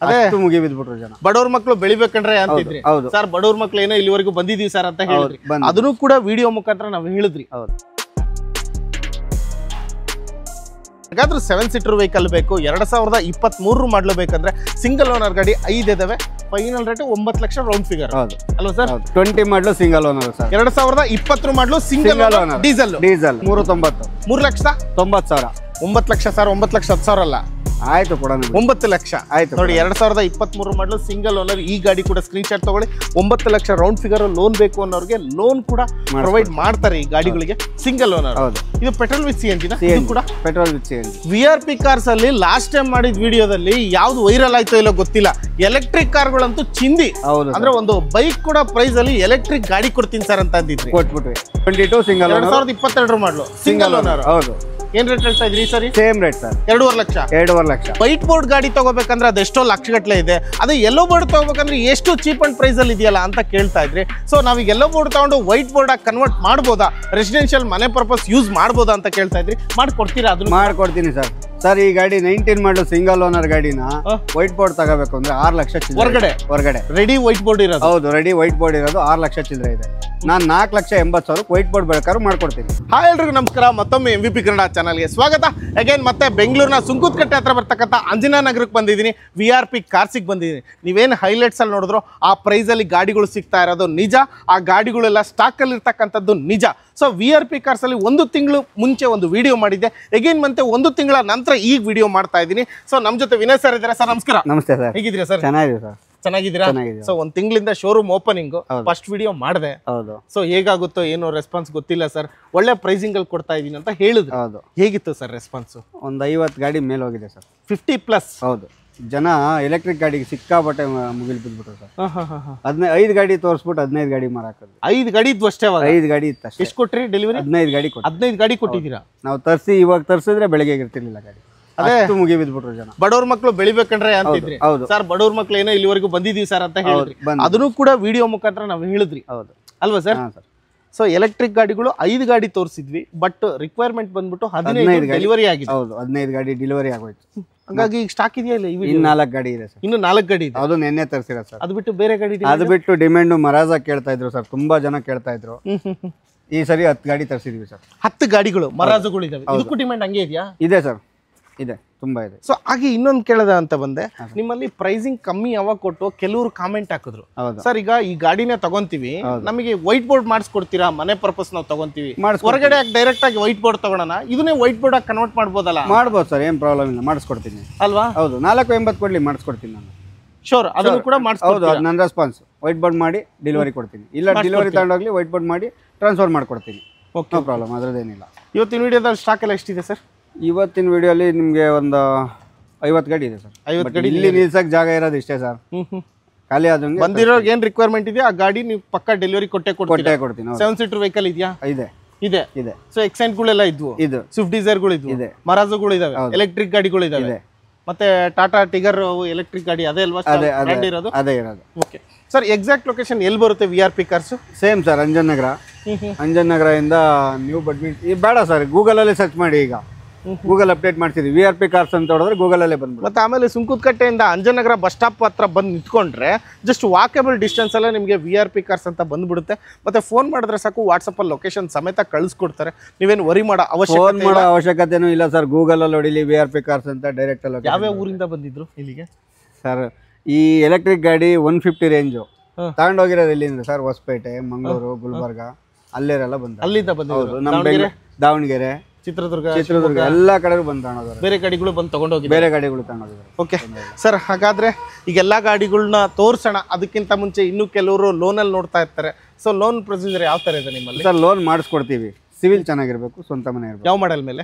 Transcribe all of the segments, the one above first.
ಅಷ್ಟು ಮುಗಿಬಿದ್ಬಿಟ್ರು ಜನ. ಬಡವ್ರ ಮಕ್ಕಳು ಬೆಳಿಬೇಕಂದ್ರೆ ಅಂತಿದ್ರಿ ಸರ್, ಬಡವ್ರ ಮಕ್ಳು ಏನೋ ಇಲ್ಲಿವರೆಗೂ ಬಂದಿದೀವಿ ಸರ್ ಅಂತ ಹೇಳಿದ್ರಿ, ಅದನ್ನು ಕೂಡ ವಿಡಿಯೋ ಮುಖಾಂತರ ನಾವು ಹೇಳಿದ್ರಿ. ಹಾಗಾದ್ರೆ 7 ಸೀಟರ್ ವೆಹಿಕಲ್ ಬೇಕು, 2023 ಮಾಡಲು ಬೇಕಂದ್ರೆ ಸಿಂಗಲ್ ಓನರ್ ಗಾಡಿ 5 ಇದಾವೆ. Final rate 9 lakh round figure ಅಲ್ವಾ ಸರ್? 20 ಮಾಡಲು ಸಿಂಗಲ್ ಓನರ್ ಸರ್, 2020 ಮಾಡಲು ಸಿಂಗಲ್ ಓನರ್ ಡೀಸೆಲ್ 390 3 ಲಕ್ಷ 90 ಸಾವಿರ 9 ಲಕ್ಷ ಸರ್, 9 ಲಕ್ಷ 10 ಸಾವಿರ ಅಲ್ಲ, ಆಯ್ತು ಕೊಡೋಣ 9 ಲಕ್ಷ ಆಯ್ತು ನೋಡಿ. 2023 ಮಾಡಲು ಸಿಂಗಲ್ ಓನರ್ ಈ ಗಾಡಿ ಕೂಡ ಸ್ಕ್ರೀನ್ ಶಾಟ್ ತಗೊಳ್ಳಿ. 9 ಲಕ್ಷ ರೌಂಡ್ ಫಿಗರ್ ಲೋನ್ ಬೇಕು ಅನ್ನೋರಿಗೆ ಲೋನ್ ಕೂಡ ಪ್ರೊವೈಡ್ ಮಾಡ್ತಾರೆ ಈ ಗಾಡಿಗಳಿಗೆ. ಸಿಂಗಲ್ ಓನರ್ ಇದು ಪೆಟ್ರೋಲ್ ವಿತ್ CNG ಕೂಡ petrol with CNG. VRP cars ಅಲ್ಲಿ ಲಾಸ್ಟ್ ಟೈಮ್ ಮಾಡಿದ ವಿಡಿಯೋದಲ್ಲಿ ಯಾವ್ದು ವೈರಲ್ ಆಯ್ತೋ ಇಲ್ಲೋ ಗೊತ್ತಿಲ್ಲ, ಎಲೆಕ್ಟ್ರಿಕ್ ಕಾರ್ಗಳಂತೂ ಚಿಂದಿ. ಅಂದ್ರೆ ಒಂದು ಬೈಕ್ ಕೂಡ ಪ್ರೈಸ್ ಅಲ್ಲಿ ಎಲೆಕ್ಟ್ರಿಕ್ ಗಾಡಿ ಕೊಡ್ತೀನಿ ಸರ್ ಅಂತ ಅಂದಿದ್ರಿ, ಕೊಟ್ಬಿಟ್ವಿ. 22 ಸಿಂಗಲ್ 2022 ಮಾಡಲು ಸಿಂಗಲ್ ಓನರ್. ಹೌದು, ಏನ್ ರೇಟ್ ಹೇಳ್ತಾ ಇದ್ರಿ ಸರಿ? Same rate sir, 2.5 lakh. 2.5 lakh. White board ಗಾಡಿ ತಗೋಬೇಕಂದ್ರೆ ಅದೆಷ್ಟೋ ಲಕ್ಷಗಟ್ಟಲೆ ಇದೆ, ಅದೇ ಯೆಲ್ಲೋ ಬೋರ್ಡ್ ತಗೋಬೇಕಂದ್ರೆ ಎಷ್ಟು ಚೀಪ್ ಅಂಡ್ ಪ್ರೈಸ್ ಅಲ್ಲಿ ಇದೆಯಲ್ಲ ಅಂತ ಕೇಳ್ತಾ ಇದ್ರಿ. ಸೊ ನಾವೀಗ ಯೆಲ್ಲೋ ಬೋರ್ಡ್ ತಗೊಂಡು ವೈಟ್ ಬೋರ್ಡ್ ಆಗಿ ಕನ್ವರ್ಟ್ ಮಾಡ್ಬೋದಾ, ರೆಸಿಡೆನ್ಷಿಯಲ್ ಮನೆ ಪರ್ಪಸ್ ಯೂಸ್ ಮಾಡ್ಬೋದಾ ಅಂತ ಕೇಳ್ತಾ ಇದ್ರಿ, ಮಾಡ್ಕೊಡ್ತೀರಾ? ಅದನ್ನ ಮಾಡ್ಕೊಡ್ತೀನಿ ಸರ್. ಸರ್ ಈ ಗಾಡಿ 19 ಮಾಡಲು ಸಿಂಗಲ್ ಓನರ್ ಗಾಡಿನ ವೈಟ್ ಬೋರ್ಡ್ ತಗೋಬೇಕು ಅಂದ್ರೆ 6 ಲಕ್ಷ ಹೊರಗಡೆ ರೆಡಿ ವೈಟ್ ಬೋರ್ಡ್ ಇರೋದು. ಹೌದು, ರೆಡಿ ವೈಟ್ ಬೋರ್ಡ್ ಇರೋದು 6 ಲಕ್ಷ ಚಿಲ್ಲರೆ ಇದೆ. ನಾನು 4,80,000 ವೈಟ್ ಬೋರ್ಡ್ ಬೇಕಾದ್ರೂ ಮಾಡ್ಕೊಡ್ತೀನಿ. ಹಾಯ್ ಎಲ್ರಿಗೂ ನಮಸ್ಕಾರ, ಮತ್ತೊಮ್ಮೆ MVP ಕನ್ನಡ ಚಾನಲ್ಗೆ ಸ್ವಾಗತ. ಅಗೇನ್ ಮತ್ತೆ ಬೆಂಗಳೂರಿನ ಸುಂಕುತ್ಕಟ್ಟೆ ಹತ್ರ ಬರ್ತಕ್ಕಂಥ ಅಂಜನಾ ನಗರಕ್ಕೆ ಬಂದಿದ್ದೀನಿ, VRP ಕಾರ್ಸಿಗೆ ಬಂದಿದ್ದೀನಿ. ನೀವೇನು ಹೈಲೈಟ್ಸ್ ಅಲ್ಲಿ ನೋಡಿದ್ರು ಆ ಪ್ರೈಸ್ ಅಲ್ಲಿ ಗಾಡಿಗಳು ಸಿಗ್ತಾ ಇರೋದು ನಿಜ, ಆ ಗಾಡಿಗಳೆಲ್ಲ ಸ್ಟಾಕ್ ಅಲ್ಲಿ ಇರ್ತಕ್ಕಂಥದ್ದು ನಿಜ. ಸೊ VRP ಕಾರ್ಸ್ ಅಲ್ಲಿ 1 ತಿಂಗಳು ಮುಂಚೆ ಒಂದು ವಿಡಿಯೋ ಮಾಡಿದ್ದೆ, ಅಗೇನ್ ಮತ್ತೆ 1 ತಿಂಗಳ ನಂತರ ಈಗ ವಿಡಿಯೋ ಮಾಡ್ತಾ ಇದ್ದೀನಿ. ಸೊ ನಮ್ಮ ಜೊತೆ ವಿನಯ್ ಸರ್ ಇದ್ದಾರೆ. ಸರ್ ನಮಸ್ಕಾರ. ನಮಸ್ತೆ ಸರ್, ಹೇಗಿದ್ದೀರಾ ಸರ್? ಚೆನ್ನಾಗಿದೆ ಸರ್. ಚೆನ್ನಾಗಿದ್ದೀರಾ? ಸೊ 1 ತಿಂಗಳಿಂದ ಶೋರೂಮ್ ಓಪನಿಂಗ್ ಫಸ್ಟ್ ವಿಡಿಯೋ ಮಾಡಿದೆ. ಸೊ ಹೇಗಾಗುತ್ತೋ ಏನೋ ರೆಸ್ಪಾನ್ಸ್ ಗೊತ್ತಿಲ್ಲ ಸರ್, ಒಳ್ಳೆ ಪ್ರೈಸಿಂಗ್ ಅಲ್ಲಿ ಕೊಡ್ತಾ ಇದೀನಿ ಅಂತ ಹೇಳಿದ್ರು. ಹೇಗಿತ್ತು ಸರ್ ರೆಸ್ಪಾನ್ಸ್? ಒಂದು 50 ಗಾಡಿ ಮೇಲೆ ಹೋಗಿದೆ ಸರ್, 50+. ಹೌದು, ಜನ ಎಲೆಕ್ಟ್ರಿಕ್ ಗಾಡಿಗೆ ಸಿಕ್ಕಾಪಟ್ಟೆ ಮುಗಿಲ್ ಬಿದ್ಬಿಟ್ರು ಸರ್. 5 ಗಾಡಿ ತೋರಿಸ್ಬಿಟ್ಟು 15 ಗಾಡಿ ಮಾರಾಕೋದು. 5 ಗಾಡಿ ಇದ್ವು ಅಷ್ಟೇ. 5 ಗಾಡಿ ಇತ್ತು. ಎಷ್ಟು ಕೊಟ್ರಿ ಡೆಲಿವರಿ? 15 ಗಾಡಿ. 15 ಗಾಡಿ ಕೊಟ್ಟಿದ್ದೀರಾ? ನಾವು ಇವಾಗ ತರಿಸಿದ್ರೆ ಬೆಳಗ್ಗೆ ಇರ್ತಿರ್ಲಿಲ್ಲ ಗಾಡಿ, ಅದೇ ಮುಗಿ ಬಿದ್ಬಿಟ್ರು ಜನ. ಬಡವ್ರ ಮಕ್ಕಳು ಬೆಳಿಬೇಕಂದ್ರೆ ಅಂತಿದ್ರಿ ಸರ್, ಬಡವ್ರ ಮಕ್ಳು ಏನೋ ಇಲ್ಲಿವರೆಗೂ ಬಂದಿದೀವಿ ಸರ್ ಅಂತ ಹೇಳಿದ್ರಿ, ಅದನ್ನು ಕೂಡ ವಿಡಿಯೋ ಮುಖಾಂತರ ನಾವು ಹೇಳಿದ್ರಿ ಅಲ್ವಾ ಸರ್? ಸೊ ಎಲೆಕ್ಟ್ರಿಕ್ ಗಾಡಿಗಳು 5 ಗಾಡಿ ತೋರಿಸಿದ್ವಿ, ಬಟ್ ರಿಕ್ವೈರ್ಮೆಂಟ್ ಬಂದ್ಬಿಟ್ಟು 15 ಡೆಲಿವರಿ ಆಗಿದೆ. ಹೌದು, 15 ಗಾಡಿ ಡೆಲಿವರಿ ಆಗೋಯ್ತು. ಹಾಗಾಗಿ ಈಗ ಸ್ಟಾಕ್ ಇದೆಯಾ ಇಲ್ಲ? ಇನ್ನು 4 ಗಾಡಿ ಇದೆ ಸರ್. ಇನ್ನು 4 ಗಾಡಿ ಇದೆ. ಅದು ನೆನ್ನೆ ತರಿಸಿರ ಸರ್. ಅದು ಬಿಟ್ಟು ಬೇರೆ ಗಾಡಿ? ಅದು ಬಿಟ್ಟು ಡಿಮ್ಯಾಂಡ್ ಮರಾಜ ಕೇಳ್ತಾ ಇದ್ರು ಸರ್, ತುಂಬಾ ಜನ ಕೇಳ್ತಾ ಇದ್ರು. ಈ ಸರಿ 10 ಗಾಡಿ ತರಿಸಿದ್ವಿ ಸರ್. 10 ಗಾಡಿಗಳು ಮರಾಜುಗಳು ಇದಾವೆ. ಇದಕ್ಕೂ ಡಿಮ್ಯಾಂಡ್ ಹಂಗೆ ಇದೆಯಾ? ಇದೆ ಸರ್, ಇದೆ, ತುಂಬಾ ಇದೆ. ಸೊ ಹಾಗೆ ಇನ್ನೊಂದು ಕೇಳದ ಅಂತ ಬಂದೆ, ನಿಮ್ಮಲ್ಲಿ ಪ್ರೈಸಿಂಗ್ ಕಮ್ಮಿ ಯಾವಾಗ ಕೊಟ್ಟು ಕೆಲವರು ಕಾಮೆಂಟ್ ಹಾಕಿದ್ರು, ಸರ್ ಈಗ ಈ ಗಾಡಿನೇ ತಗೊಂತೀವಿ, ನಮಗೆ ವೈಟ್ ಬೋರ್ಡ್ ಮಾಡಿಸ್ಕೊಡ್ತೀರಾ, ಮನೆ ಪರ್ಪಸ್ ನಾವು ತಗೊಂತೀವಿ, ಹೊರಗಡೆ ಡೈರೆಕ್ಟ್ ಆಗಿ ವೈಟ್ ಬೋರ್ಡ್ ತಗೊಳ್ಳೋಣ, ಇದನ್ನೇ ವೈಟ್ ಬೋರ್ಡ್ ಆಗಿ ಕನ್ವರ್ಟ್ ಮಾಡ್ಬೋದಲ್ಲ? ಮಾಡ್ಬೋದು ಸರ್, ಏನ್ ಪ್ರಾಬ್ಲಮ್ ಇಲ್ಲ, ಮಾಡಿಸ್ಕೊಡ್ತೀನಿ ಅಲ್ವಾ? ಹೌದು, 480 ಕೊಡ್ಲಿ, ಮಾಡಿಸ್ಕೊಡ್ತೀನಿ ನಾನು. ಶೋರ್, ಅದನ್ನು ಕೂಡ ಹೌದು, ಅದು ನನ್ನ ರೆಸ್ಪಾನ್ಸ್. ವೈಟ್ ಬೋರ್ಡ್ ಮಾಡಿ ಡೆಲಿವರಿ ಕೊಡ್ತೀನಿ, ಇಲ್ಲ ಡೆಲಿವರಿ ತಗೊಂಡೋಗ್ಲಿ ವೈಟ್ ಬೋರ್ಡ್ ಮಾಡಿ ಟ್ರಾನ್ಸ್ಫರ್ ಮಾಡ್ಕೊಡ್ತೀನಿ. ನೋ ಪ್ರಾಬ್ಲಮ್, ಅದ್ರದ್ದೇನಿಲ್ಲ. ಇವತ್ತಿನ ವಿಡಿಯೋದಲ್ಲಿ ಸ್ಟಾಕ್ ಎಲ್ಲ ಎಷ್ಟಿದೆ ಸರ್? ಇವತ್ತಿನ ವಿಡಿಯೋಲಿ ನಿಮಗೆ ಒಂದು 50 ಗಾಡಿ ಇದೆ ಸರ್. 50 ಗಾಡಿ. ಇಲ್ಲಿ ನಿಲ್ಸಕ್ ಜಾಗ ಇರೋದು ಇಷ್ಟೇ ಸರ್, ಖಾಲಿ ಆದಂಗೆ. ಬಂದಿರೋರ್ಗೆ ಏನ್ ರಿಕ್ವೈರ್ಮೆಂಟ್ ಇದೆ ಆ ಗಾಡಿ ನೀವು ಪಕ್ಕ ಡೆಲಿವರಿ ಕೊಟ್ಟೆ ಕೊಡ್ತೀನಿ. 7 ಸೀಟರ್ ವೆಹಿಕಲ್ ಇದೆಯಾ? ಇದೆ. ಸೊ ಎಕ್ಸೆಂಟ್ಗಳೆಲ್ಲ ಇದ್ವು, ಸ್ವಿಫ್ಟ್ ಡಿಸೈರ್ಗಳು ಇದ್ವು, ಮರಾಜುಗಳು ಇದಾವೆ, ಎಲೆಕ್ಟ್ರಿಕ್ ಗಾಡಿಗಳು ಇದಾವೆ, ಮತ್ತೆ ಟಾಟಾ ಟಿಗರ್ ಎಲೆಕ್ಟ್ರಿಕ್ ಗಾಡಿ ಅದೇ ಅಲ್ವಾ ಇರೋದು? ಅದೇ ಇರೋದು. ಓಕೆ ಸರ್, ಎಕ್ಸಾಕ್ಟ್ ಲೊಕೇಶನ್ ಎಲ್ಲಿ ಬರುತ್ತೆ VRP cars? Same sir, Anjan Nagar ಇಂದ ನೀವು ಬೇಡ ಸರ್, ಗೂಗಲ್ ಅಲ್ಲಿ ಸರ್ಚ್ ಮಾಡಿ. ಈಗ ಗೂಗಲ್ ಅಪ್ಡೇಟ್ ಮಾಡ್ತಿದ್ವಿ, VRP ಕಾರ್ಸ್ ಅಂತ ಹೊಡೆದ್ರೆ ಗೂಗಲ್ ಅಲ್ಲೇ ಬಂದ್ಬಿಟ್ಟು. ಮತ್ತೆ ಆಮೇಲೆ ಸುಂಕುತ್ಕಟ್ಟೆಯಿಂದ ಅಂಜನಗರ ಬಸ್ ಸ್ಟಾಪ್ ಹತ್ರ ಬಂದು ನಿಂತ್ಕೊಂಡ್ರೆ ಜಸ್ಟ್ ವಾಕೇಬಲ್ ಡಿಸ್ಟೆನ್ಸ್ ಅಲ್ಲೇ ನಿಮಗೆ VRP ಕಾರ್ಸ್ ಅಂತ ಬಂದ್ಬಿಡುತ್ತೆ. ಮತ್ತೆ ಫೋನ್ ಮಾಡಿದ್ರೆ ಸಾಕು, ವಾಟ್ಸಪ್ ಅಲ್ಲಿ ಲೊಕೇಶನ್ ಸಮೇತ ಕಳಿಸ್ಕೊಡ್ತಾರೆ. ನೀವೇನು ವರಿ ಮಾಡೋ ಅವಶ್ಯಕತೆನೂ ಇಲ್ಲ ಸರ್. ಗೂಗಲ್ ಅಲ್ಲಿ ಹೊಡಿಲಿ VRP ಕಾರ್ಸ್ ಅಂತ ಡೈರೆಕ್ಟ್ ಅಲ್ಲಿ. ಯಾವ್ಯಾವ ಊರಿಂದ ಬಂದಿದ್ರು ಇಲ್ಲಿಗೆ ಸರ್? ಈ ಎಲೆಕ್ಟ್ರಿಕ್ ಗಾಡಿ 150 ರೇಂಜು ತಗೊಂಡೋಗಿರೋದು ಎಲ್ಲಿಂದ ಸರ್? ಹೊಸಪೇಟೆ, ಮಂಗಳೂರು, ಗುಲ್ಬರ್ಗ ಅಲ್ಲೇರೆಲ್ಲ ಅಲ್ಲಿಂದ ಬಂದಿದ್ರು. ದಾವಣಗೆರೆ, ಚಿತ್ರದುರ್ಗ ಎಲ್ಲಾ ಕಡೆ ಬಂದು ತಗೊಂಡೋದ್ರು. ಬೇರೆ ಗಾಡಿಗಳು ಬಂದು ತಗೊಂಡೋಗಿ ಬೇರೆ ಗಾಡಿಗಳು ತಗೊಂಡೋಗಿದ್ರು. ಓಕೆ ಸರ್, ಹಾಗಾದ್ರೆ ಈಗೆಲ್ಲಾ ಗಾಡಿಗಳನ್ನ ತೋರ್ಸೋಣ. ಅದಕ್ಕಿಂತ ಮುಂಚೆ ಇನ್ನೂ ಕೆಲವರು ಲೋನಲ್ಲಿ ನೋಡ್ತಾ ಇರ್ತಾರೆ. ಸೊ ಲೋನ್ ಪ್ರೊಸೀಜರ್ ಯಾವ ತರ ಇದೆ ನಿಮ್ಮಲ್ಲಿ? ಸರ್ ಲೋನ್ ಮಾಡಿಸ್ಕೊಡ್ತೀವಿ, ಸಿವಿಲ್ ಚೆನ್ನಾಗಿರ್ಬೇಕು, ಸ್ವಂತ ಮನೆ ಇರಬೇಕು. ಯಾವ ಮಾಡಲ್ ಮೇಲೆ?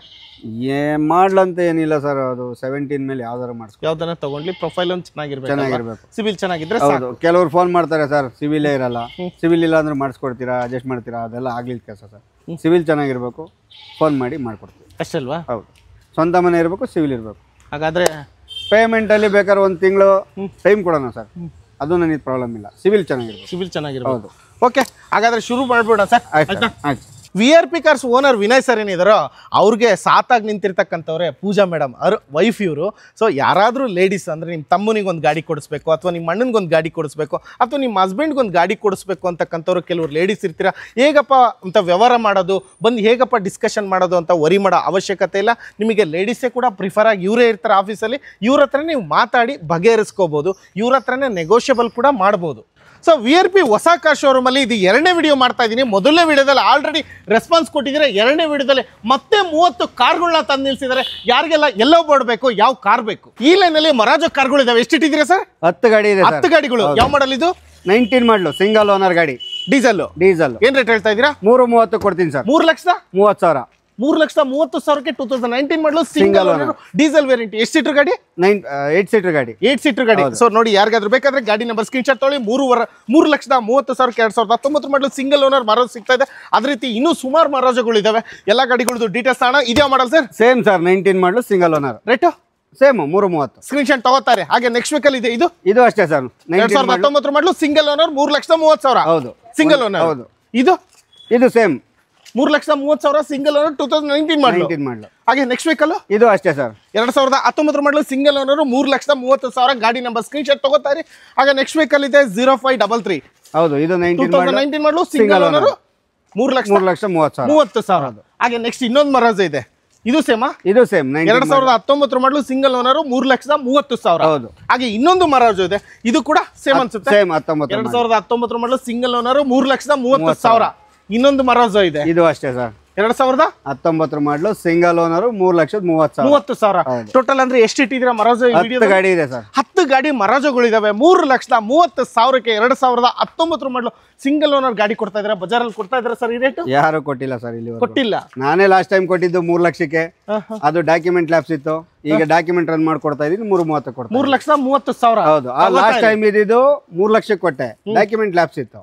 ಮಾಡ್ಲಂತ ಏನಿಲ್ಲ ಸರ್, ಅದು 17 ಮೇಲೆ ಯಾವ್ದಾರ ಮಾಡಿಸ್ಕೊ, ಯಾವ್ದನ್ನ ತಗೊಂಡ್ಲಿ ಪ್ರೊಫೈಲ್ ಒಂದು ಚೆನ್ನಾಗಿರ್ಬೇಕು, ಸಿವಿಲ್ ಚೆನ್ನಾಗಿದ್ರೆ. ಹೌದು, ಕೆಲವರು ಫೋನ್ ಮಾಡ್ತಾರೆ ಸರ್, ಸಿವಿಲೇ ಇರಲ್ಲ, ಸಿವಿಲ್ ಇಲ್ಲ ಅಂದ್ರೆ ಮಾಡಿಸ್ಕೊಡ್ತೀರಾ, ಅಡ್ಜಸ್ಟ್ ಮಾಡ್ತೀರಾ? ಅದೆಲ್ಲ ಆಗ್ಲಿಲ್ಲ ಕೆಲಸ ಸರ್. ಸಿವಿಲ್ ಚೆನ್ನಾಗಿರ್ಬೇಕು, ಫೋನ್ ಮಾಡಿ ಮಾಡ್ಕೊಡ್ತೀವಿ ಅಷ್ಟಲ್ವಾ? ಹೌದು, ಸ್ವಂತ ಮನೆ ಇರಬೇಕು, ಸಿವಿಲ್ ಇರಬೇಕು. ಹಾಗಾದ್ರೆ ಪೇಮೆಂಟ್ ಅಲ್ಲಿ ಬೇಕಾದ್ರೆ 1 ತಿಂಗಳು ಟೈಮ್ ಕೊಡೋಣ ಸರ್, ಅದು ನನಗೆ ಪ್ರಾಬ್ಲಮ್ ಇಲ್ಲ. ಸಿವಿಲ್ ಚೆನ್ನಾಗಿರ್ಬೇಕು. ಹೌದು. ಓಕೆ, ಹಾಗಾದ್ರೆ ಶುರು ಮಾಡ್ಬೋಣ ಸರ್? ಆಯ್ತು. VRP cars owner Vinay sir ಏನಿದಾರೋ ಅವ್ರಿಗೆ ಸಾತಾಗಿ ನಿಂತಿರ್ತಕ್ಕಂಥವ್ರೆ ಪೂಜಾ ಮೇಡಮ್ ಅವ್ರ ವೈಫ್ ಇವರು. ಸೊ ಯಾರಾದರೂ ಲೇಡೀಸ್ ಅಂದರೆ ನಿಮ್ಮ ತಮ್ಮನಿಗೆ ಒಂದು ಗಾಡಿ ಕೊಡಿಸ್ಬೇಕು, ಅಥವಾ ನಿಮ್ಮ ಅಣ್ಣನಿಗೊಂದು ಗಾಡಿ ಕೊಡಿಸ್ಬೇಕು, ಅಥವಾ ನಿಮ್ಮ ಹಸ್ಬೆಂಡ್ಗೆ ಒಂದು ಗಾಡಿ ಕೊಡಿಸ್ಬೇಕು ಅಂತಕ್ಕಂಥವ್ರು ಕೆಲವರು ಲೇಡೀಸ್ ಇರ್ತೀರ. ಹೇಗಪ್ಪ ಅಂತ ವ್ಯವಹಾರ ಮಾಡೋದು, ಬಂದು ಹೇಗಪ್ಪ ಡಿಸ್ಕಷನ್ ಮಾಡೋದು ಅಂತ ವರಿ ಮಾಡೋ ಅವಶ್ಯಕತೆ ಇಲ್ಲ. ನಿಮಗೆ ಲೇಡೀಸೇ ಕೂಡ ಪ್ರಿಫರ್ ಆಗಿ ಇವರೇ ಇರ್ತಾರೆ ಆಫೀಸಲ್ಲಿ. ಇವ್ರ ಹತ್ರ ನೀವು ಮಾತಾಡಿ ಬಗೆಹರಿಸ್ಕೋಬೋದು, ಇವ್ರ ಹತ್ರನೇ ನೆಗೋಷಿಯಬಲ್ ಕೂಡ ಮಾಡ್ಬೋದು. ಸೊ VRP ಹೊಸ ಕಾರ್ ಶೋರೂಮಲ್ಲಿ ಇದು 2ನೇ ವಿಡಿಯೋ ಮಾಡ್ತಾ ಇದ್ದೀನಿ. ಮೊದಲನೇ ವಿಡಿಯೋದಲ್ಲಿ ಆಲ್ರೆಡಿ ರೆಸ್ಪಾನ್ಸ್ ಕೊಟ್ಟಿದ್ದಾರೆ. 2ನೇ ವಿಡಿಯೋದಲ್ಲಿ ಮತ್ತೆ 30 ಕಾರ್ಗಳನ್ನ ತಂದು ನಿಲ್ಸಿದ್ದಾರೆ. ಯಾರಿಗೆಲ್ಲ ಎಲ್ಲೋ ಬೋರ್ಡ್ ಬೇಕು, ಯಾವ ಕಾರ್ ಬೇಕು. ಈ ಲೈನಲ್ಲಿ ಮರಾಜೋ ಕಾರ್ಗಳಿದಾವೆ. ಎಷ್ಟು ಇಟ್ಟಿದ್ದೀರಾ ಸರ್? 10 ಗಾಡಿ ಇದೆ. 10 ಗಾಡಿಗಳು. ಯಾವ ಮಾಡಲ್ ಇದು? 19 ಮಾಡಲು ಸಿಂಗಲ್ ಓನರ್ ಗಾಡಿ, ಡೀಸೆಲ್. ಏನ್ ರೇಟ್ ಹೇಳ್ತಾ ಇದ್ದೀರಾ? 330 ಕೊಡ್ತೀನಿ sir. 3,30,000. 3,30,000ಕ್ಕೆ 2019 model single owner diesel variant. ಎಷ್ಟು ಸೀಟರ್ ಗಾಡಿ? 8 ಸೀಟರ್ ಗಾಡಿ. 8 ಸೀಟರ್ ಗಾಡಿ. ಸೊ ನೋಡಿ, ಯಾರಿಗಾದ್ರೂ ಬೇಕಾದ್ರೆ ಗಾಡಿ ನಂಬರ್ ಸ್ಕ್ರೀನ್ ಶಾಟ್ ತೊಗೊಳ್ಳಿ. 3,30,000ಕ್ಕೆ 2019 ಮಾಡಲು ಸಿಂಗಲ್ ಓನರ್ ಮರಾಜ್ ಸಿಗ್ತಾ ಇದೆ. ಅದೇ ರೀತಿ ಇನ್ನೂ ಸುಮಾರು ಮರಾಜುಗಳಿದಾವೆ. ಎಲ್ಲ ಗಾಡಿಗಳದ್ದು ಡೀಟೇಲ್ಸ್ ಅಣ್ಣ. ಇದೇ ಮಾಡಲ್ ಸರ್? ಸೇಮ್ ಸರ್, 19 ಮಾಡಲು single owner. Rate same 330. Screen shot ತಗೋತಾರೆ. ಹಾಗೆ ನೆಕ್ಸ್ಟ್ ವೀಕಲ್ ಇದೆ. ಇದು ಅಷ್ಟೇ ಸರ್, 2019 ಮಾಡಲು ಸಿಂಗಲ್ ಓನರ್ 3,30,000. ಹೌದು, ಸಿಂಗಲ್ ಓನರ್. ಹೌದು. ಇದು ಸೇಮ್ 3,30,000 ಸಿಂಗಲ್ ಓನರ್ 2019 ಮಾಡಲು. ಹಾಗೆ ನೆಕ್ಸ್ಟ್ ವೀಕಲ್ ಇದು ಅಷ್ಟೇ ಸರ್, 2019 ಮಾಡಲು ಸಿಂಗಲ್ ಓನರ್ 3,30,000. ಗಾಡಿ ನಂಬರ್ ಸ್ಕ್ರೀನ್ ಶಾಟ್ ತಗೋತಾರೆ. ಹಾಗೆ ನೆಕ್ಸ್ಟ್ ವೀಕಲ್ ಇದೆ 0533. ಹೌದು, ಇದು 2019 ಮಾಡಲು ಸಿಂಗಲ್ ಓನರ್ 3,30,000. ಹಾಗೆ ನೆಕ್ಸ್ಟ್ ಇನ್ನೊಂದು ಮರಾಜ್ ಇದೆ. ಇದು ಸೇಮಾ? ಇದು ಸೇಮ್ 2019 ಮಾಡಲು ಸಿಂಗಲ್ ಓನರ್ 3,30,000. ಹೌದು. ಹಾಗೆ ಇನ್ನೊಂದು ಮರಾಜು ಇದೆ. ಇದು ಕೂಡ ಸೇಮ್ ಅನ್ಸುತ್ತೆ. Same 2019 model single owner 3,30,000. ಇನ್ನೊಂದು ಮರಾಜು ಇದೆ. ಇದು ಅಷ್ಟೇ sir, 2019 model single owner 3,30,000. Total ಅಂದ್ರೆ ಎಷ್ಟು ಇಟ್ಟಿದ್ದೀರಾ ಮರಾಜು? 10 ಗಾಡಿ ಇದೆ ಸರ್. 10 ಗಾಡಿ ಮರಾಜುಗಳಿದಾವೆ. 3,30,000ಕ್ಕೆ 2019 ಮಾಡಲು ಸಿಂಗಲ್ ಓನರ್ ಗಾಡಿ ಕೊಡ್ತಾ ಇದ್ದಾರೆ. ಬಜಾರಲ್ಲಿ ಕೊಡ್ತಾ ಇದ್ದಾರೆ ಸರ್. ಈ ರೇಟ್ ಯಾರು ಕೊಟ್ಟಿಲ್ಲ ಸರ್, ಇಲ್ಲಿ ಕೊಟ್ಟಿಲ್ಲ. ನಾನೇ ಲಾಸ್ಟ್ ಟೈಮ್ ಕೊಟ್ಟಿದ್ದು 3 ಲಕ್ಷಕ್ಕೆ. ಅದು ಡಾಕ್ಯುಮೆಂಟ್ ಲ್ಯಾಪ್ಸ್ ಇತ್ತು. ಈಗ ಡಾಕ್ಯುಮೆಂಟ್ ರನ್ ಮಾಡ್ಕೊಡ್ತಾ ಇದೀನಿ. 330 ಕೊಡ್ತಾ. 3,30,000. ಹೌದು, ಆ ಲಾಸ್ಟ್ ಟೈಮ್ ಇದ್ದಿದ್ದು 3 ಲಕ್ಷಕ್ಕೆ ಕೊಟ್ಟೆ. ಡಾಕ್ಯುಮೆಂಟ್ ಲ್ಯಾಪ್ಸ್ ಇತ್ತು.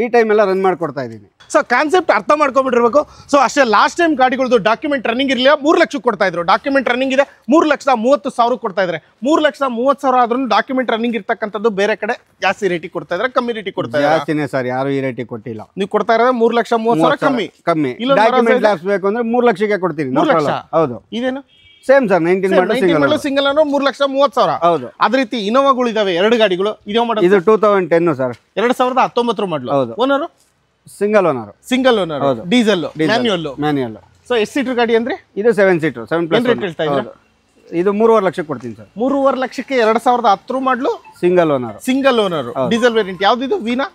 ಈ ಟೈಮ್ ಎಲ್ಲ ರನ್ ಮಾಡ್ಕೊಡ್ತಾ ಇದೀನಿ. ಸೊ ಕಾನ್ಸೆಪ್ಟ್ ಅರ್ಥ ಮಾಡ್ಕೊಂಡ್ಬಿಟ್ಟಿರ್ಬೇಕು. ಸೊ ಅಷ್ಟೇ, ಲಾಸ್ಟ್ ಟೈಮ್ ಗಾಡಿಗಳದ್ದು ಡಾಕ್ಯುಮೆಂಟ್ ರನ್ನಿಂಗ್ ಇರಲಿಲ್ಲ. 3 ಲಕ್ಷಕ್ಕೆ ಕೊಡ್ತಾ ಇದ್ರು. ಡಾಕ್ಯುಮೆಂಟ್ ರನ್ನಿಂಗ್ ಇದೆ, 3,30,000 ಕೊಡ್ತಾ ಇದ್ದಾರೆ. 3,30,000 ಆದ್ರೂ ಡಾಕ್ಯುಮೆಂಟ್ ರನ್ನಿಂಗ್ ಇರ್ತಕ್ಕಂಥದ್ದು ಬೇರೆ ಕಡೆ ಜಾಸ್ತಿ ರೇಟಿಗೆ ಕೊಡ್ತಾ ಇದ್ದಾರೆ, ಕಮ್ಮಿ ರೇಟಿಗೆ ಕೊಡ್ತಾ ಇದ್ದಾರೆ. ಜಾಸ್ತಿನೇ ಸರ್, ಯಾರು ಈ ರೇಟಿಗೆ ಕೊಟ್ಟಿಲ್ಲ. ನೀವು ಕೊಡ್ತಾ ಇರೋದು 3,30,000 ಕಮ್ಮಿ. ಡಾಕ್ಯುಮೆಂಟ್ ಲ್ಯಾಪ್ಸ್ ಬೇಕು ಅಂದ್ರೆ 3 ಲಕ್ಷಕ್ಕೆ ಕೊಡ್ತೀನಿ. 3 ಲಕ್ಷ. ಹೌದು, ಇದೇನು ಸೇಮ್ ಸರ್, 19 ಮಾಡಲು ಸಿಂಗಲ್ ಅನ್ನೋ 3,30,000. ಹೌದು. ಅದೇ ರೀತಿ ಇನೋವಾಗಳು ಇದಾವೆ. 2 ಗಾಡಿಗಳು. ಇದು 2010 ಸರ್, 2019 ಮಾಡಲು. ಹೌದು. Owner single owner, diesel, manual. So ಎಷ್ಟು ಸೀಟರ್ ಗಾಡಿ ಅಂದ್ರೆ? ಇದು 7 ಸೀಟರ್, 7+1. ರೇಟ್ ಹೇಳ್ತಾ ಇದ್ದೀರಾ? ಇದು 3.5 ಲಕ್ಷಕ್ಕೆ ಕೊಡ್ತೀನಿ ಸರ್. 3.5 ಲಕ್ಷಕ್ಕೆ 2010 model single owner diesel variant. ಯಾವ್ದಿದು? ವೀನಾ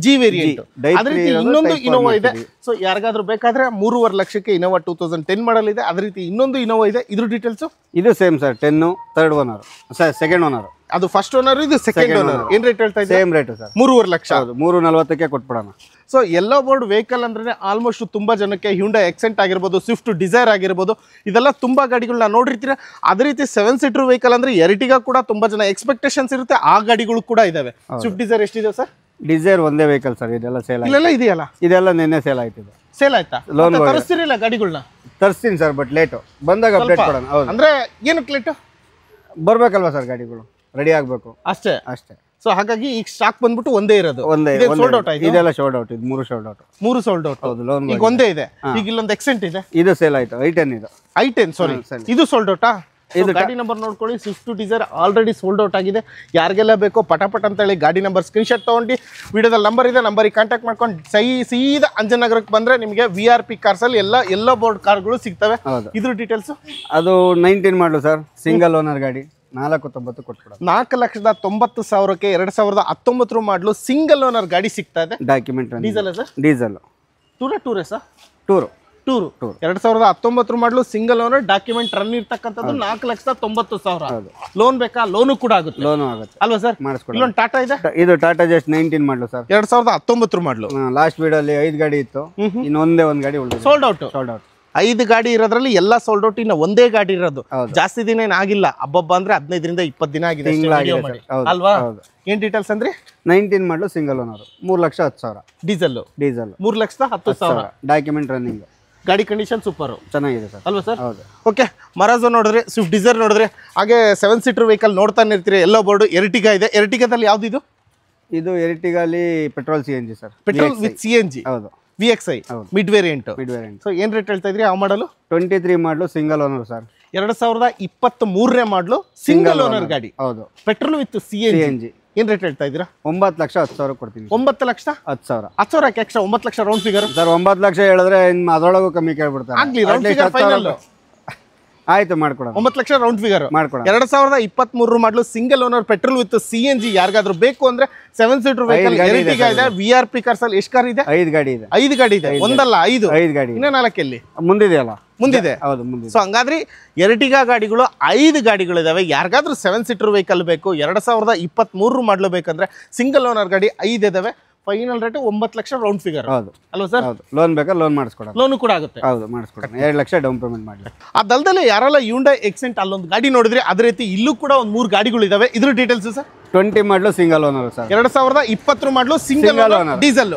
ಜಿ ವೇರಿಯಂಟ್. ಅದೇ ರೀತಿ ಇನ್ನೊಂದು ಇನೋವಾ ಇದೆ. ಸೊ ಯಾರಿಗಾದ್ರೂ ಬೇಕಾದ್ರೆ 3.5 ಲಕ್ಷಕ್ಕೆ ಇನೋವಾ 2010 ಮಾಡಲ್ ಇದೆ. ಅದೇ ರೀತಿ ಇನ್ನೊಂದು ಇನೋವಾ ಇದೆ. ಇದ್ರ ಡೀಟೇಲ್ಸ್? ಇದು same sir, 10 third owner, second owner. ಅದು ಫಸ್ಟ್ ಓನರ್, ಇದು ಸೆಕೆಂಡ್ ಓನರ್. ಏನ್ ರೇಟ್ ಹೇಳ್ತಾ ಇದ್ದೀರಾ? Same rate sir, 3.5 lakh. 340ಕ್ಕೆ ಕೊಟ್ಬಿಡೋಣ. ಸೊ ಎಲ್ಲೋ ಬೋರ್ಡ್ ವೆಹಿಕಲ್ ಅಂದ್ರೆ ಆಲ್ಮೋಸ್ಟ್ ತುಂಬಾ ಜನಕ್ಕೆ ಹ್ಯುಂಡೈ ಎಕ್ಸೆಂಟ್ ಆಗಿರ್ಬೋದು, ಸ್ವಿಫ್ಟ್ ಡಿಸೈರ್ ಆಗಿರ್ಬೋದು, ಇದೆಲ್ಲ ತುಂಬಾ ಗಾಡಿಗಳನ್ನ ನೋಡಿರ್ತೀರ. ಅದೇ ರೀತಿ 7 ಸೀಟರ್ ವೆಹಿಕಲ್ ಅಂದ್ರೆ ಎರ್ಟಿಗಾ ಕೂಡ ತುಂಬಾ ಜನ ಎಕ್ಸ್ಪೆಕ್ಟೇಷನ್ಸ್ ಇರುತ್ತೆ. ಆ ಗಾಡಿಗಳು ಕೂಡ ಇದಾವೆ. ಸ್ವಿಫ್ಟ್ ಡಿಸೈರ್ ಎಷ್ಟಿದೆ ಸರ್? ಡಿಸೈರ್ ಒಂದೇ ವೆಹಿಕಲ್ ಸರ್. ಇದೆಲ್ಲ ಸೇಲ್ ಇಲ್ಲೆಲ್ಲ ಇದೆಯಲ್ಲ? ಇದೆಲ್ಲ ನಿನ್ನೆ ಸೇಲ್ ಆಯ್ತಿದೆ. ಸೇಲ್ ಆಯ್ತಾ? ಲೋನ್ ತರಿಸ್ತಿರಲಿಲ್ಲ ಗಾಡಿಗಳನ್ನ? ತರಿಸ್ತೀನಿ ಸರ್, ಬಟ್ ಲೇಟು. ಬಂದಾಗ ಅಪ್ಡೇಟ್ ಕೊಡೋಣ. ಹೌದು. ಅಂದ್ರೆ ಏನಕ್ಕೆ ಲೇಟು? ಬರ್ಬೇಕಲ್ವಾ ಸರ್, ಗಾಡಿಗಳು ರೆಡಿ ಆಗಬೇಕು ಅಷ್ಟೇ. ಸೊ ಹಾಗಾಗಿ ಈಗ ಸ್ಟಾಕ್ ಬಂದ್ಬಿಟ್ಟು ಒಂದೇ ಇರೋದು. ಸೋಲ್ಡ್ ಔಟ್ ಆಯ್ತು. ಇದೆಲ್ಲ ಸೋಲ್ಡ್ ಔಟ್. ಇದು 3 ಸೋಲ್ಡ್ ಔಟ್. 3 sold out. ಹೌದು, ಲೋನ್ ಈಗ ಒಂದೇ ಇದೆ. ಈಗ ಇಲ್ಲೊಂದು ಎಕ್ಸೆಂಟ್ ಇದೆ. ಇದು ಸೇಲ್ ಆಯ್ತು. i10 ಸಾರಿ, ಇದು ಸೋಲ್ಡ್ ಔಟಾ? ಇದು ಗಾಡಿ ನಂಬರ್ ನೋಡ್ಕೊಳ್ಳಿ. Swift Dzire already sold out ಆಗಿದೆ. ಯಾರಿಗೆಲ್ಲ ಬೇಕೋ ಪಟಾಪಟ್ ಅಂತ ಹೇಳಿ ಗಾಡಿ ನಂಬರ್ ಸ್ಕ್ರೀನ್ ಶಾಟ್ ತಗೊಂಡು ವಿಡಿಯೋದಲ್ಲಿ ನಂಬರ್ ಇದೆ, ನಂಬರಿಗೆ ಕಾಂಟ್ಯಾಕ್ಟ್ ಮಾಡ್ಕೊಂಡು ಸೀದಾ ಅಂಜನಗರಕ್ಕೆ ಬಂದ್ರೆ ನಿಮಗೆ VRP ಕಾರ್ಸ್ ಅಲ್ಲಿ ಎಲ್ಲೋ ಬೋರ್ಡ್ ಕಾರ್ಗಳು ಸಿಗ್ತವೆ. ಇದ್ರ ಡೀಟೇಲ್ಸ್? ಅದು 19 ಮಾಡಲು ಸರ್, ಸಿಂಗಲ್ ಓನರ್ ಗಾಡಿ. 490 ಕೊಟ್ಬಿಡೋಣ. 4,90,000ಕ್ಕೆ 2019 ಮಾಡಲು ಸಿಂಗಲ್ ಓನರ್ ಗಾಡಿ ಸಿಗ್ತಾ ಇದೆ. Document diesel sir? ಡೀಸೆಲ್. ಟೂರೇಸಾ? Tour 2019 model single owner, document run ಇರ್ತಕ್ಕಂಥದ್ದು. 4,90,000. ಲೋನ್ ಬೇಕಾ? ಲೋನು ಕೂಡ ಆಗುತ್ತೆ. ಲೋನು ಆಗುತ್ತೆ ಅಲ್ವಾ ಸರ್? ಇಲ್ಲೊಂದು ಟಾಟಾ ಇದೆ. ಇದು ಟಾಟಾ ಜಸ್ಟ್ 19 ಮಾಡಲು ಸರ್, 2019 ಮಾಡಲು. ಲಾಸ್ಟ್ ವಿಡಿಯೋಲಿ 5 ಗಾಡಿ ಇತ್ತು. ಇನ್ನೊಂದೇ ಒಂದು ಗಾಡಿ ಉಳಿದಿದೆ. Sold out. 5 ಗಾಡಿ ಇರೋದ್ರಲ್ಲಿ ಎಲ್ಲ ಸೋಲ್ಡ್ ಔಟ್. ಇನ್ನು ಒಂದೇ ಗಾಡಿ ಇರೋದು. ಜಾಸ್ತಿ ದಿನ ಏನಾಗಿಲ್ಲ. ಹಬ್ಬ ಅಂದ್ರೆ 15ರಿಂದ 20 ದಿನ ಆಗಿದೆ ಅಲ್ವಾ? ಏನ್ ಡೀಟೇಲ್ಸ್ ಅಂದ್ರೆ? 19 ಮಾಡಲು single owner, 3,10,000. Diesel 3,10,000. Document running. ಗಾಡಿ ಕಂಡೀಷನ್ ಸೂಪರ್ ಚೆನ್ನಾಗಿದೆ ಸರ್. ಅಲ್ವಾ ಸರ್? ಓಕೆ. ಮರಾಜೋ ನೋಡಿದ್ರೆ, ಸ್ವಿಫ್ಟ್ ಡಿಸೈರ್ ನೋಡಿದ್ರೆ, ಹಾಗೆ 7 ಸೀಟರ್ ವೆಹಿಕಲ್ ನೋಡ್ತಾನೆ ಇರ್ತೀರಿ. ಎಲ್ಲೋ ಬೋರ್ಡ್ ಎರ್ಟಿಗಾ ಇದೆ. ಎರ್ಟಿಗಾದಲ್ಲಿ ಯಾವ್ದು ಇದು? ಇದು ಎರ್ಟಿಗಾಲಿ petrol CNG sir. Petrol with CNG. ಹೌದು. VXi mid variant. ಸೊ ಏನ್ ರೇಟ್ ಹೇಳ್ತಾ ಇದ್ರಿ? ಯಾವ ಮಾಡಲು? 23 ಮಾಡಲು ಸಿಂಗಲ್ ಓನರ್ ಸರ್. 2023 ಮಾಡಲು ಸಿಂಗಲ್ ಓನರ್ ಗಾಡಿ. ಹೌದು. Petrol with CNG. ಏನ್ ರೇಟ್ ಹೇಳ್ತಾ ಇದ್ದೀರಾ? 9,10,000 ಕೊಡ್ತೀನಿ. 9,10,000. 10,000 extra 9 lakh round figure sir. 9 lakh ಹೇಳಿದ್ರೆ ಅದರೊಳಗೂ ಕಮ್ಮಿ ಕೇಳ್ಬಿಡ್ತಾರೆ. ಆಗ್ಲಿ ರೌಂಡ್ ಫಿಗರ್ ಫೈನಲ್. ಆಯ್ತು ಮಾಡ್ಕೊಡೋಣ. 9 ಲಕ್ಷ ರೌಂಡ್ ಫಿಗರ್ ಮಾಡ್ಕೊಡೋಣ. 2023 ಮಾಡಲು single owner petrol with CNG ಯಾರಿಗಾದ್ರೂ ಬೇಕು ಅಂದ್ರೆ 7 ಸೀಟರ್ ವೆಹಿಕಲ್ ಎರ್ಟಿಗಾ ಇದೆ. VRP ಕಾರ್ಸ್ ಅಲ್ಲಿ ಎಷ್ಟು ಕಾರ್ ಇದೆ? 5 ಗಾಡಿ ಇದೆ. 5 ಗಾಡಿ ಇದೆ. ಒಂದಲ್ಲ 5 ಗಾಡಿ. ಇನ್ನ 4 ಎಲ್ಲಿ ಮುಂದಿದೆಯಲ್ಲ? ಮುಂದಿದೆ. ಹೌದು ಮುಂದಿದೆ. ಸೊ ಹಂಗಾದ್ರೆ ಎರ್ಟಿಗಾ ಗಾಡಿಗಳು 5 ಗಾಡಿಗಳಿದಾವೆ. ಯಾರಿಗಾದ್ರೂ 7 ಸೀಟರ್ ವೆಹಿಕಲ್ ಬೇಕು 2023 ಮಾಡಲು ಬೇಕಂದ್ರೆ ಸಿಂಗಲ್ ಓನರ್ ಗಾಡಿ 5 ಇದಾವೆ. Final rate 9 lakh round figure. ಹೌದು ಅಲ್ವಾ ಸರ್? ಹೌದು. ಲೋನ್ ಬೇಕಾ? ಲೋನ್ ಮಾಡಿಸ್ಕೊಡೋಣ. ಲೋನು ಕೂಡ ಆಗುತ್ತೆ. ಹೌದು ಮಾಡಿಸ್ಕೊಡೋಣ. 2 ಲಕ್ಷ ಡೌನ್ ಪೇಮೆಂಟ್ ಮಾಡಲಿ. ಅದಲ್ದಲ್ಲೇ ಯಾರೆಲ್ಲ ಹ್ಯುಂಡೈ ಎಕ್ಸೆಂಟ್ ಅಲ್ಲೊಂದು ಗಾಡಿ ನೋಡಿದ್ರೆ ಅದೇ ರೀತಿ ಇಲ್ಲೂ ಕೂಡ ಒಂದು 3 ಗಾಡಿಗಳು ಇದಾವೆ. ಇದ್ರ ಡೀಟೇಲ್ಸ್ ಸರ್? 20 ಮಾಡಲು ಸಿಂಗಲ್ ಓನರ್ ಸರ್. 2020 ಮಾಡಲು ಸಿಂಗಲ್ ಓನರ್ ಡೀಸೆಲ್.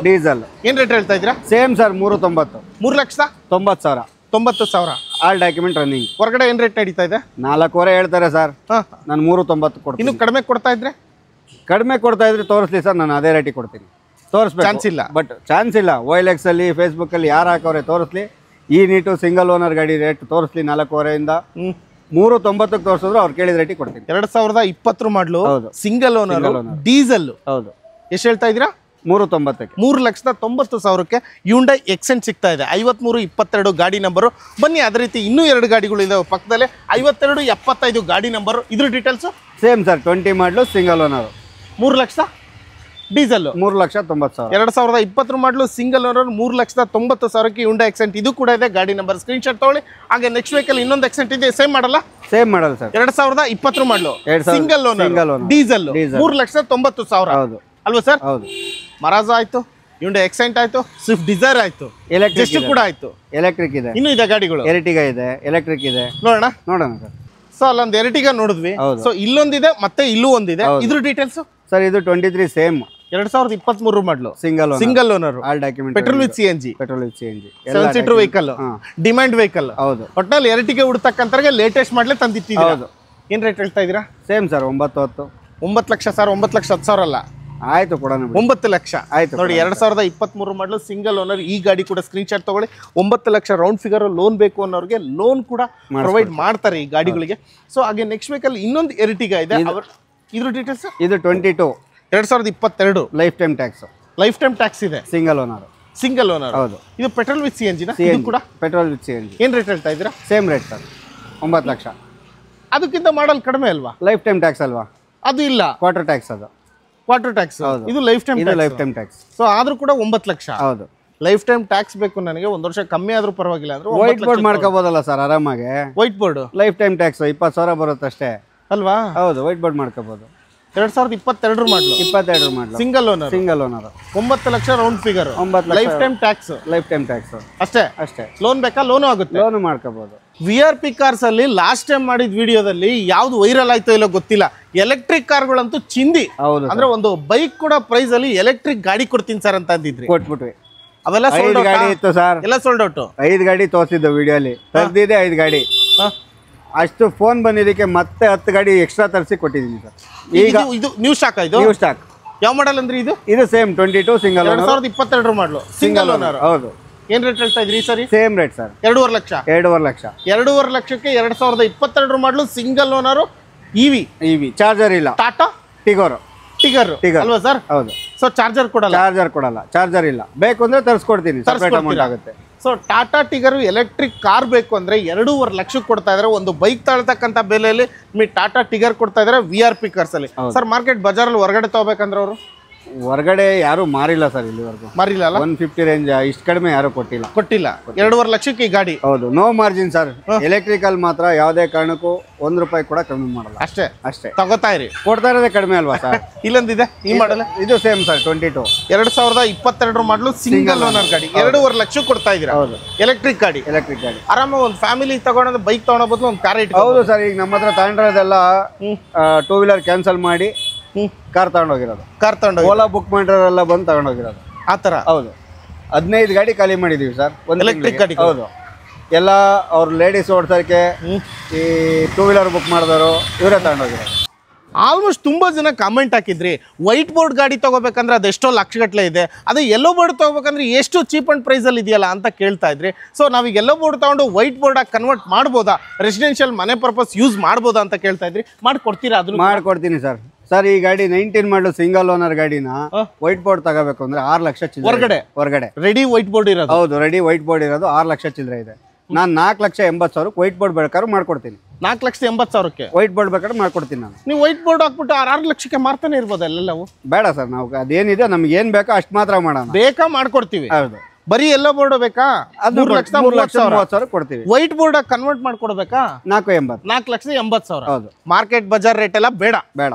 ಏನ್ ರೇಟ್ ಹೇಳ್ತಾ ಇದ್ದೀರಾ? Same sir. 3,90,000. 3,90,000 all document running. ಹೊರಗಡೆ ಏನ್ ರೇಟ್ ನಡೀತಾ ಇದೆ? 4,500 ಹೇಳ್ತಾರೆ ಸರ್. ನಾನು 3,90 ಕೊಡ್ತೀನಿ. ಇನ್ನು ಕಡಿಮೆ ಕೊಡ್ತಾ ಇದ್ರೆ? ಕಡಿಮೆ ಕೊಡ್ತಾ ಇದ್ರೆ ತೋರಿಸ್ಲಿ ಸರ್, ನಾನು ಅದೇ ರೇಟಿಗೆ ಕೊಡ್ತೀನಿ. ತೋರಿಸ್ಬೇಕು. ಚಾನ್ಸ್ ಇಲ್ಲ. ಬಟ್ ಚಾನ್ಸ್ ಇಲ್ಲ. OLX ಅಲ್ಲಿ ಫೇಸ್ಬುಕ್ ಅಲ್ಲಿ ಯಾರು ಹಾಕವ್ರೆ ತೋರಿಸ್ಲಿ. ಈ ನೀಟು ಸಿಂಗಲ್ ಓನರ್ ಗಾಡಿ ರೇಟ್ ತೋರಿಸ್ಲಿ. 4,500ಯಿಂದ 3,90ಕ್ಕೆ ತೋರಿಸಿದ್ರು ಅವ್ರು ಕೇಳಿದ ರೇಟಿಗೆ ಕೊಡ್ತೀನಿ. 2020 ಮಾಡಲು ಸಿಂಗಲ್ ಓನರ್ ಡೀಸೆಲ್. ಹೌದು. ಎಷ್ಟು ಹೇಳ್ತಾ ಇದ್ದೀರಾ? 3,90ಕ್ಕೆ. 3,90,000ಕ್ಕೆ ಹ್ಯುಂಡೈ ಎಕ್ಸೆಂಟ್ ಸಿಗ್ತಾ ಇದೆ. 5322 ಗಾಡಿ ನಂಬರು. ಬನ್ನಿ ಅದೇ ರೀತಿ ಇನ್ನೂ 2 ಗಾಡಿಗಳು ಇದಾವೆ ಪಕ್ಕದಲ್ಲೇ. 5275 ಗಾಡಿ ನಂಬರು. ಇದ್ರ ಡೀಟೇಲ್ಸ್ ಸೇಮ್ ಸರ್. 20 ಮಾಡಲು ಸಿಂಗಲ್ ಓನರ್. 3 ಲಕ್ಷ ಡೀಸೆಲ್. 3,90,000. 2020 ಮಾಡಲು ಸಿಂಗಲ್ ಓನರ್ 3,90,000ಕ್ಕೆ ಹ್ಯುಂಡೈ ಎಕ್ಸೆಂಟ್. ಇದು ಕೂಡ ಇದೆ ಗಾಡಿ ನಂಬರ್. ಸ್ಕ್ರೀನ್ ಶಾಟ್ ತಗೊಳ್ಳಿ. ಹಾಗೆ ನೆಕ್ಸ್ಟ್ ವೆಹಿಕಲ್ ಇನ್ನೊಂದು ಎಕ್ಸೆಂಟ್ ಇದೆ. ಸೇಮ್ ಮಾಡಲ್ಲ? ಸೇಮ್ ಮಾಡಲ್ಲ ಸರ್. 2020 ಮಾಡಲು ಸಿಂಗಲ್ ಓನರ್ ಡೀಸೆಲ್ 3,90,000. ಹೌದು ಅಲ್ವಾ ಸರ್? ಹೌದು. ಮರಾಜಾ ಆಯ್ತು, ಹ್ಯುಂಡೈ ಎಕ್ಸೆಂಟ್ ಆಯ್ತು, ಸ್ವಿಫ್ಟ್ ಡಿಸೈರ್ ಆಯ್ತು, ಎಲೆಕ್ಟ್ರಿಕ್ ಕೂಡ ಆಯ್ತು. ಎಲೆಕ್ಟ್ರಿಕ್ ಇದೆ. ಇನ್ನೂ ಇದೆ ಗಾಡಿಗಳು. ಎರ್ಟಿಗಾ ಇದೆ, ಎಲೆಕ್ಟ್ರಿಕ್ ಇದೆ. ನೋಡೋಣ ಸರ್. ಸೊ ಅಲ್ಲೊಂದು ಎರ್ಟಿಗಾ ನೋಡಿದ್ವಿ. ಸೊ ಇಲ್ಲೊಂದಿದೆ ಮತ್ತೆ ಇಲ್ಲೂ ಒಂದಿದೆ. ಇದ್ರ ಡೀಟೇಲ್ಸ್ ಸರ್? ಇದು 23 ಸೇಮ್. 2023 ಮಾಡಲು single owner. All document. Petrol with CNG. 7 seater vehicle. Demand vehicle. ಹೌದು. ಒಟ್ನಲ್ಲಿ ಎರ್ಟಿಗಾ ಹುಡ್ತಕ್ಕಂತವ್ರಿಗೆ ಲೇಟೆಸ್ಟ್ ಮಾಡ್ಲೆ ತಂದಿಟ್ಟಿದ್ದೀರಾ. ಹೌದು. ಏನ್ ರೇಟ್ ಹೇಳ್ತಾ ಇದ್ದೀರಾ? Same sir. 9,10. 9 ಲಕ್ಷ ಸರ್. 9,10,000 ಅಲ್ಲ. ಆಯ್ತು ಕೊಡೋಣ. 9 ಲಕ್ಷ ಆಯ್ತು ನೋಡಿ. 2023 ಮಾಡಲು ಸಿಂಗಲ್ ಓನರ್. ಈ ಗಾಡಿ ಕೂಡ ಸ್ಕ್ರೀನ್ ಶಾಟ್ ತಗೊಳ್ಳಿ. 9 ಲಕ್ಷ ರೌಂಡ್ ಫಿಗರ್. ಲೋನ್ ಬೇಕು ಅನ್ನೋರಿಗೆ ಲೋನ್ ಕೂಡ ಪ್ರೊವೈಡ್ ಮಾಡ್ತಾರೆ ಈ ಗಾಡಿಗಳಿಗೆ. ಸೊ ಹಾಗೆ ನೆಕ್ಸ್ಟ್ ವೆಹಿಕಲ್ ಇನ್ನೊಂದು ಎರ್ಟಿಗಾ ಇದೆ. ಇದ್ರ ಡೀಟೇಲ್ಸ್? ಇದು 22 2022 life time tax. Life time tax ಇದೆ. Single owner. ಹೌದು. ಇದು ಪೆಟ್ರೋಲ್ ವಿತ್ CNG ಇದು ಕೂಡ? Petrol with CNG. ಏನ್ ರೇಟ್ ಹೇಳ್ತಾ ಇದ್ದೀರಾ? Same rate sir. 9 ಲಕ್ಷ. ಅದಕ್ಕಿಂತ ಮಾಡಲ್ ಕಡಿಮೆ ಅಲ್ವಾ? ಲೈಫ್ ಟೈಮ್ ಟ್ಯಾಕ್ಸ್ ಅಲ್ವಾ? ಅದು ಇಲ್ಲ. Quarter tax. ಅದು ಕ್ವಾರ್ಟರ್ ಟ್ಯಾಕ್ಸ್. ಇದು life time. Life time tax. So ಆದ್ರೂ ಕೂಡ 9 ಲಕ್ಷ. ಹೌದು. ಲೈಫ್ ಟೈಮ್ ಟ್ಯಾಕ್ಸ್ ಬೇಕು ನನಗೆ. 1 ವರ್ಷ ಕಮ್ಮಿ ಆದ್ರೂ ಪರವಾಗಿಲ್ಲ ಅಂದ್ರೆ ವೈಟ್ ಬೋರ್ಡ್ ಮಾಡ್ಕೋಬಹುದಲ್ಲ ಸರ್ ಆರಾಮಾಗಿ. White board life time tax 20,000 ಬರುತ್ತಷ್ಟೇ ಅಲ್ವಾ? ಹೌದು. ವೈಟ್ ಬೋರ್ಡ್ ಮಾಡ್ಕೋಬಹುದು. 2022 ಮಾಡಲು 22 ಮಾಡಲು single owner. 9 lakh round figure. 9 lakh. Life time tax. Life time tax ಅಷ್ಟೇ. ಲೋನ್ ಬೇಕಾ? ಲೋನು ಆಗುತ್ತೆ. ಲೋನ್ ಮಾಡ್ಕೋಬಹುದು. VRP ಕಾರ್ಸ್ ಅಲ್ಲಿ ಲಾಸ್ಟ್ ಟೈಮ್ ಮಾಡಿದ ವಿಡಿಯೋದಲ್ಲಿ ಯಾವ್ದು ವೈರಲ್ ಆಯ್ತೋ ಇಲ್ಲೋ ಗೊತ್ತಿಲ್ಲ. ಎಲೆಕ್ಟ್ರಿಕ್ ಕಾರ್ಗಳಂತೂ ಚಿಂದಿ. ಹೌದು. ಅಂದ್ರೆ ಒಂದು ಬೈಕ್ ಕೂಡ ಪ್ರೈಸ್ ಅಲ್ಲಿ ಎಲೆಕ್ಟ್ರಿಕ್ ಗಾಡಿ ಕೊಡ್ತೀನಿ ಸರ್ ಅಂತ ಅಂದಿದ್ರಿ. ಕೊಟ್ಬಿಟ್ವಿ. ಅವೆಲ್ಲ ಸೋಲ್ಡ್ ಔಟ್ ಗಾಡಿ ಇತ್ತು ಸರ್. ಎಲ್ಲ ಸೋಲ್ಡ್ ಔಟ್. 5 ಗಾಡಿ ತೋರಿಸಿದ್ದು ವಿಡಿಯೋಲಿ. ತರ್ದಿದೆ 5 ಗಾಡಿ. ಅಷ್ಟು ಫೋನ್ ಬಂದಿದ್ದಕ್ಕೆ ಮತ್ತೆ 10 ಗಾಡಿ ಎಕ್ಸ್ಟ್ರಾ ತರಿಸಿ ಕೊಟ್ಟಿದ್ದೀನಿ ಸರ್. ಈಗ ಇದು ನ್ಯೂ ಸ್ಟಾಕ್. ಇದು ನ್ಯೂ ಸ್ಟಾಕ್. ಯಾವ ಮಾಡಲ್ ಅಂದ್ರೆ ಇದು? Same 22 single owner. 2022 ಮಾಡಲು ಸಿಂಗಲ್ ಓನರ್. ಹೌದು. ಏನ್ ರೇಟ್ ಹೇಳ್ತಾ ಇದ್ರಿ ಸರಿ? Same rate sir. 2.5 lakh. 2.5 lakh. 2.5 ಲಕ್ಷಕ್ಕೆ 2022 ಮಾಡಲು ಸಿಂಗಲ್ ಓನರ್. ಇವಿ ಚಾರ್ಜರ್ ಇಲ್ಲ. ಟಾಟಾ ಟಿಗರ್ ಅಲ್ವಾ ಸರ್? ಹೌದು. ಸೊ ಚಾರ್ಜರ್ ಕೊಡಲ್ಲ. ಚಾರ್ಜರ್ ಇಲ್ಲ. ಬೇಕು ಅಂದ್ರೆ ತರಿಸ್ಕೊಡ್ತೀನಿ. ಸಪರೇಟ್ ಅಮೌಂಟ್ ಆಗುತ್ತೆ. ಸೊ ಟಾಟಾ ಟಿಗರ್ ಎಲೆಕ್ಟ್ರಿಕ್ ಕಾರ್ ಬೇಕು ಅಂದ್ರೆ 2.5 ಲಕ್ಷಕ್ಕೆ ಕೊಡ್ತಾ ಇದಾರೆ. ಒಂದು ಬೈಕ್ ತಗೊಳ್ತಕ್ಕಂಥ ಬೆಲೆಯಲ್ಲಿ ನಿಮಗೆ ಟಾಟಾ ಟಿಗರ್ ಕೊಡ್ತಾ ಇದಾರೆ VRP ಕಾರ್ಸ್ ಅಲ್ಲಿ. ಸರ್ ಮಾರ್ಕೆಟ್ ಬಜಾರಲ್ಲಿ ಹೊರಗಡೆ ತಗೋಬೇಕಂದ್ರೆ ಅವರು ಹೊರಗಡೆ ಯಾರು ಮಾರಿಲ್ಲ ಸರ್. ಇಲ್ಲಿವರೆಗೂ ಮಾರಿಲ್ಲ. 150 ರೇಂಜ್ ಇಷ್ಟು ಕಡಿಮೆ ಯಾರು ಕೊಟ್ಟಿಲ್ಲ. 2.5 ಲಕ್ಷಕ್ಕೆ ಈ ಗಾಡಿ. ಹೌದು. No margin sir. ಎಲೆಕ್ಟ್ರಿಕಲ್ ಮಾತ್ರ ಯಾವುದೇ ಕಾರಣಕ್ಕೂ 1 ರೂಪಾಯಿ ಕೂಡ ಕಮ್ಮಿ ಮಾಡಲ್ಲ. ಅಷ್ಟೇ ತಗೋತಾ ಇರಿ. ಕೊಡ್ತಾ ಇರೋದೇ ಕಡಿಮೆ ಅಲ್ವಾ ಸರ್? ಇಲ್ಲೊಂದಿದೆ ಈ ಮಾಡಲ್. ಇದು ಸೇಮ್ ಸರ್. 2022 ಮಾಡಲು ಸಿಂಗಲ್ ಓನರ್ ಗಾಡಿ. 2.5 ಲಕ್ಷ ಕೊಡ್ತಾ ಇದೀರಾ. ಹೌದು. ಎಲೆಕ್ಟ್ರಿಕ್ ಗಾಡಿ. ಆರಾಮ ಒಂದು ಫ್ಯಾಮಿಲಿ ತಗೊಂಡು ಬೈಕ್ ತಗೊಳ್ಳೋ ಬದಲು ಒಂದು ಕಾರ್ ಇಟ್ಟು. ಹೌದು ಸರ್. ಈಗ ನಮ್ಮ ಹತ್ರ ತಗೊಂಡಿರೋದೆಲ್ಲ 2 ವೀಲರ್ ಕ್ಯಾನ್ಸಲ್ ಮಾಡಿ ಕಾರ್ ತಗೊಂಡೋಗಿರೋದು. ಓಲಾ ಬುಕ್ ಮಾಡಿರೋರೆಲ್ಲ ಬಂದು ತಗೊಂಡೋಗಿರೋದು ಆ ಥರ. ಹೌದು. 15 ಗಾಡಿ ಖಾಲಿ ಮಾಡಿದೀವಿ ಸರ್. ಒಂದು ಎಲೆಕ್ಟ್ರಿಕ್ ಗಾಡಿ. ಹೌದು. ಎಲ್ಲ ಅವ್ರು ಲೇಡೀಸ್ ಓಡ್ಸೋಕ್ಕೆ ಈ 2 ವೀಲರ್ ಬುಕ್ ಮಾಡಿದವರು ಇವರೇ ತಗೊಂಡೋಗಿರೋದು. ಆಲ್ಮೋಸ್ಟ್ ತುಂಬಾ ಜನ ಕಾಮೆಂಟ್ ಹಾಕಿದ್ರಿ ವೈಟ್ ಬೋರ್ಡ್ ಗಾಡಿ ತಗೋಬೇಕಂದ್ರೆ ಅದೆಷ್ಟೋ ಲಕ್ಷಗಟ್ಟಲೆ ಇದೆ, ಅದೇ ಯೆಲ್ಲೋ ಬೋರ್ಡ್ ತಗೋಬೇಕಂದ್ರೆ ಎಷ್ಟು ಚೀಪ್ ಅಂಡ್ ಪ್ರೈಸಲ್ಲಿ ಇದೆಯಲ್ಲ ಅಂತ ಕೇಳ್ತಾ ಇದ್ರಿ. ಸೊ ನಾವೀಗ ಯೆಲ್ಲೋ ಬೋರ್ಡ್ ತಗೊಂಡು ವೈಟ್ ಬೋರ್ಡ್ ಆಗಿ ಕನ್ವರ್ಟ್ ಮಾಡ್ಬೋದಾ, ರೆಸಿಡೆನ್ಷಿಯಲ್ ಮನೆ ಪರ್ಪಸ್ ಯೂಸ್ ಮಾಡ್ಬೋದಾ ಅಂತ ಕೇಳ್ತಾ ಇದ್ರಿ. ಮಾಡ್ಕೊಡ್ತೀರಾ? ಅದನ್ನು ಮಾಡ್ಕೊಡ್ತೀನಿ ಸರ್. ಸರ್ ಈ ಗಾಡಿ 19 ಮಾಡಲು ಸಿಂಗಲ್ ಓನರ್ ಗಾಡಿನ ವೈಟ್ ಬೋರ್ಡ್ ತಗೋಬೇಕು ಅಂದ್ರೆ 6 ಲಕ್ಷ ಚಿಲ್ಲರೆ ಹೊರಗಡೆ ರೆಡಿ ವೈಟ್ ಬೋರ್ಡ್ ಇರೋದು. ಹೌದು, ರೆಡಿ ವೈಟ್ ಬೋರ್ಡ್ ಇರೋದು 6 ಲಕ್ಷ ಚಿಲ್ಲರೆ ಇದೆ. ನಾನು 4,80,000 ವೈಟ್ ಬೋರ್ಡ್ ಬೇಕಾದ್ರೂ ಮಾಡ್ಕೊಡ್ತೀನಿ. 4,80,000 ವೈಟ್ ಬೋರ್ಡ್ ಬೇಕಾದ್ರೆ ಮಾಡ್ಕೊಡ್ತೀನಿ ನಾನು. ನೀವು ವೈಟ್ ಬೋರ್ಡ್ ಹಾಕ್ಬಿಟ್ಟು 6 ಲಕ್ಷಕ್ಕೆ ಮಾರ್ತಾನೆ ಇರ್ಬೋದು ಎಲ್ಲವೂ. ಬೇಡ ಸರ್, ನಾವು ಅದೇನಿದೆ ನಮ್ಗೆ ಏನ್ ಬೇಕೋ ಅಷ್ಟು ಮಾತ್ರ ಮಾಡೋಣ. ಬೇಕಾ ಮಾಡ್ಕೊಡ್ತೀವಿ. ಹೌದು, ಬರೀ ಎಲ್ಲೋ ಬೋರ್ಡ್ ಬೇಕಾ? 3,30,000 ಕೊಡ್ತೀವಿ. ವೈಟ್ ಬೋರ್ಡ್ ಕನ್ವರ್ಟ್ ಮಾಡ್ಕೊಡ್ಬೇಕಾ? 4,80,000. 4,80,000. ಹೌದು, ಮಾರ್ಕೆಟ್ ಬಜಾರ್ ರೇಟ್ ಎಲ್ಲ ಬೇಡ. ಬೇಡ.